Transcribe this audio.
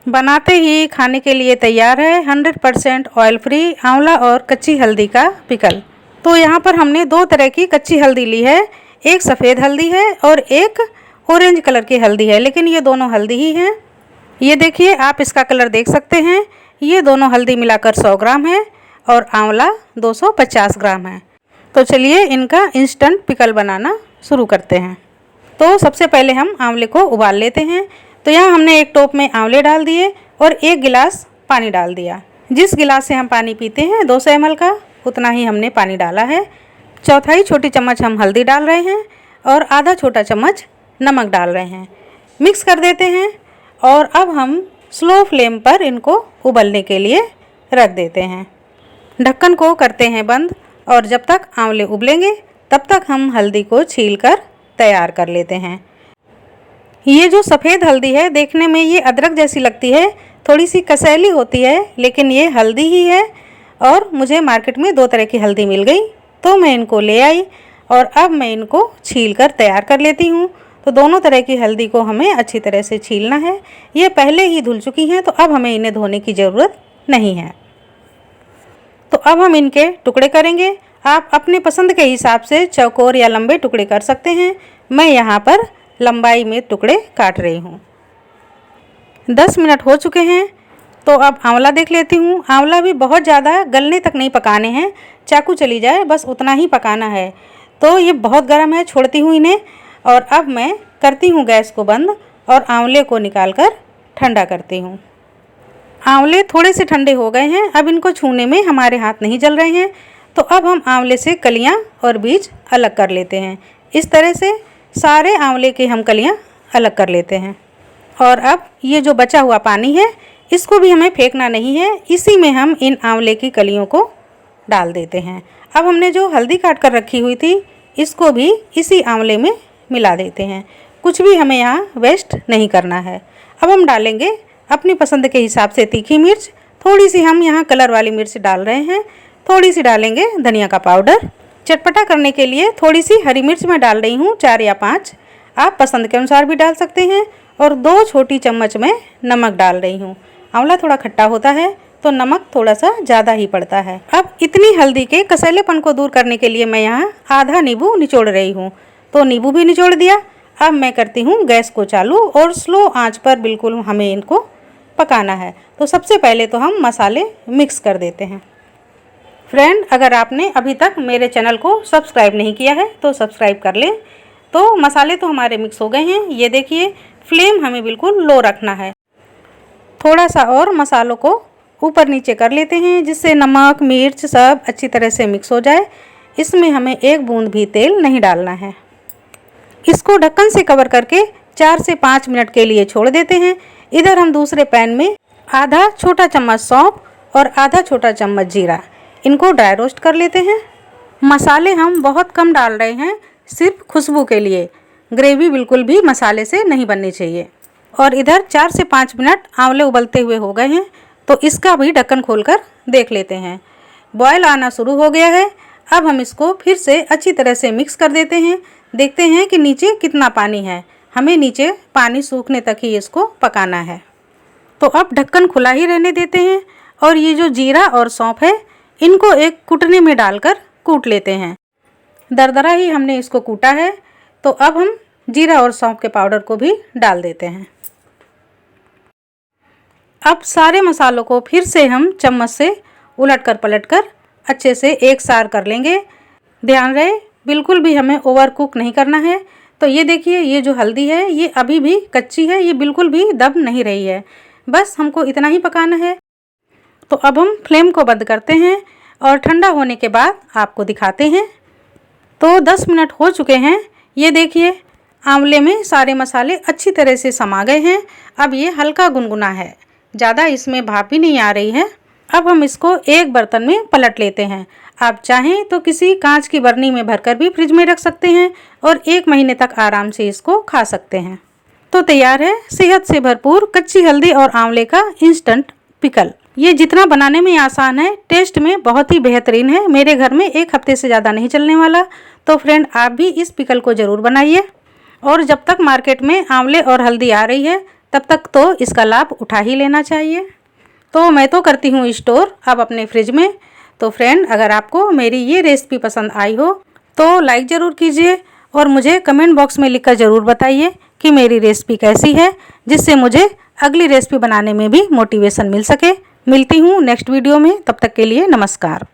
बनाते ही खाने के लिए तैयार है 100% ऑयल फ्री आंवला और कच्ची हल्दी का पिकल। तो यहाँ पर हमने दो तरह की कच्ची हल्दी ली है, एक सफ़ेद हल्दी है और एक ऑरेंज कलर की हल्दी है, लेकिन ये दोनों हल्दी ही हैं। ये देखिए, आप इसका कलर देख सकते हैं। ये दोनों हल्दी मिलाकर 100 ग्राम है और आंवला 250 ग्राम है। तो चलिए इनका इंस्टेंट पिकल बनाना शुरू करते हैं। तो सबसे पहले हम आंवले को उबाल लेते हैं। तो यहाँ हमने एक टोप में आंवले डाल दिए और 1 गिलास पानी डाल दिया। जिस गिलास से हम पानी पीते हैं 200 ml का, उतना ही हमने पानी डाला है। चौथाई छोटी चम्मच हम हल्दी डाल रहे हैं और आधा छोटा चम्मच नमक डाल रहे हैं। मिक्स कर देते हैं और अब हम स्लो फ्लेम पर इनको उबलने के लिए रख देते हैं। ढक्कन को करते हैं बंद और जब तक आंवले उबलेंगे तब तक हम हल्दी को छीलकर तैयार कर लेते हैं। ये जो सफ़ेद हल्दी है देखने में ये अदरक जैसी लगती है, थोड़ी सी कसैली होती है, लेकिन ये हल्दी ही है। और मुझे मार्केट में 2 तरह की हल्दी मिल गई तो मैं इनको ले आई और अब मैं इनको छील कर तैयार कर लेती हूँ। तो दोनों तरह की हल्दी को हमें अच्छी तरह से छीलना है। ये पहले ही धुल चुकी हैं तो अब हमें इन्हें धोने की ज़रूरत नहीं है। तो अब हम इनके टुकड़े करेंगे। आप अपने पसंद के हिसाब से चौकोर या लंबे टुकड़े कर सकते हैं। मैं यहाँ पर लंबाई में टुकड़े काट रही हूँ। 10 मिनट हो चुके हैं तो अब आंवला देख लेती हूँ। आंवला भी बहुत ज़्यादा गलने तक नहीं पकाने हैं, चाकू चली जाए बस उतना ही पकाना है। तो ये बहुत गर्म है, छोड़ती हूँ इन्हें और अब मैं करती हूँ गैस को बंद और आंवले को निकाल कर ठंडा करती हूँ। आंवले थोड़े से ठंडे हो गए हैं, अब इनको छूने में हमारे हाथ नहीं जल रहे हैं। तो अब हम आंवले से कलियाँ और बीज अलग कर लेते हैं। इस तरह से सारे आंवले के हम कलियाँ अलग कर लेते हैं। और अब ये जो बचा हुआ पानी है इसको भी हमें फेंकना नहीं है, इसी में हम इन आंवले की कलियों को डाल देते हैं। अब हमने जो हल्दी काट कर रखी हुई थी इसको भी इसी आंवले में मिला देते हैं। कुछ भी हमें यहाँ वेस्ट नहीं करना है। अब हम डालेंगे अपनी पसंद के हिसाब से तीखी मिर्च, थोड़ी सी हम यहाँ कलर वाली मिर्च डाल रहे हैं, थोड़ी सी डालेंगे धनिया का पाउडर। चटपटा करने के लिए थोड़ी सी हरी मिर्च मैं डाल रही हूँ, 4 या 5, आप पसंद के अनुसार भी डाल सकते हैं। और 2 छोटी चम्मच में नमक डाल रही हूँ। आंवला थोड़ा खट्टा होता है तो नमक थोड़ा सा ज़्यादा ही पड़ता है। अब इतनी हल्दी के कसैलेपन को दूर करने के लिए मैं यहाँ आधा नींबू निचोड़ रही हूँ। तो नींबू भी निचोड़ दिया। अब मैं करती हूँ गैस को चालू और स्लो आंच पर बिल्कुल हमें इनको पकाना है। तो सबसे पहले तो हम मसाले मिक्स कर देते हैं। फ्रेंड, अगर आपने अभी तक मेरे चैनल को सब्सक्राइब नहीं किया है तो सब्सक्राइब कर लें। तो मसाले तो हमारे मिक्स हो गए हैं। ये देखिए, फ्लेम हमें बिल्कुल लो रखना है। थोड़ा सा और मसालों को ऊपर नीचे कर लेते हैं जिससे नमक मिर्च सब अच्छी तरह से मिक्स हो जाए। इसमें हमें 1 बूंद भी तेल नहीं डालना है। इसको ढक्कन से कवर करके 4 से 5 मिनट के लिए छोड़ देते हैं। इधर हम दूसरे पैन में आधा छोटा चम्मच सौंफ और आधा छोटा चम्मच जीरा, इनको ड्राई रोस्ट कर लेते हैं। मसाले हम बहुत कम डाल रहे हैं, सिर्फ खुशबू के लिए। ग्रेवी बिल्कुल भी मसाले से नहीं बननी चाहिए। और इधर 4 से 5 मिनट आंवले उबलते हुए हो गए हैं तो इसका भी ढक्कन खोलकर देख लेते हैं। बॉयल आना शुरू हो गया है। अब हम इसको फिर से अच्छी तरह से मिक्स कर देते हैं। देखते हैं कि नीचे कितना पानी है। हमें नीचे पानी सूखने तक ही इसको पकाना है। तो अब ढक्कन खुला ही रहने देते हैं और ये जो जीरा और सौंफ है इनको एक कूटने में डालकर कूट लेते हैं। दरदरा ही हमने इसको कूटा है। तो अब हम जीरा और सौंफ के पाउडर को भी डाल देते हैं। अब सारे मसालों को फिर से हम चम्मच से उलटकर पलटकर अच्छे से एक सार कर लेंगे। ध्यान रहे बिल्कुल भी हमें ओवर कुक नहीं करना है। तो ये देखिए, ये जो हल्दी है ये अभी भी कच्ची है, ये बिल्कुल भी दब नहीं रही है। बस हमको इतना ही पकाना है। तो अब हम फ्लेम को बंद करते हैं और ठंडा होने के बाद आपको दिखाते हैं। तो 10 मिनट हो चुके हैं। ये देखिए, आंवले में सारे मसाले अच्छी तरह से समा गए हैं। अब ये हल्का गुनगुना है, ज़्यादा इसमें भाप भी नहीं आ रही है। अब हम इसको एक बर्तन में पलट लेते हैं। आप चाहें तो किसी कांच की बर्नी में भरकर भी फ्रिज में रख सकते हैं और 1 महीने तक आराम से इसको खा सकते हैं। तो तैयार है सेहत से भरपूर कच्ची हल्दी और आंवले का इंस्टेंट पिकल। ये जितना बनाने में आसान है, टेस्ट में बहुत ही बेहतरीन है। मेरे घर में 1 हफ्ते से ज़्यादा नहीं चलने वाला। तो फ्रेंड, आप भी इस पिकल को ज़रूर बनाइए। और जब तक मार्केट में आंवले और हल्दी आ रही है तब तक तो इसका लाभ उठा ही लेना चाहिए। तो मैं तो करती हूँ स्टोर अब अपने फ्रिज में। तो फ्रेंड, अगर आपको मेरी ये रेसिपी पसंद आई हो तो लाइक ज़रूर कीजिए और मुझे कमेंट बॉक्स में लिखकर ज़रूर बताइए कि मेरी रेसिपी कैसी है, जिससे मुझे अगली रेसिपी बनाने में भी मोटिवेशन मिल सके। मिलती हूँ नेक्स्ट वीडियो में, तब तक के लिए नमस्कार।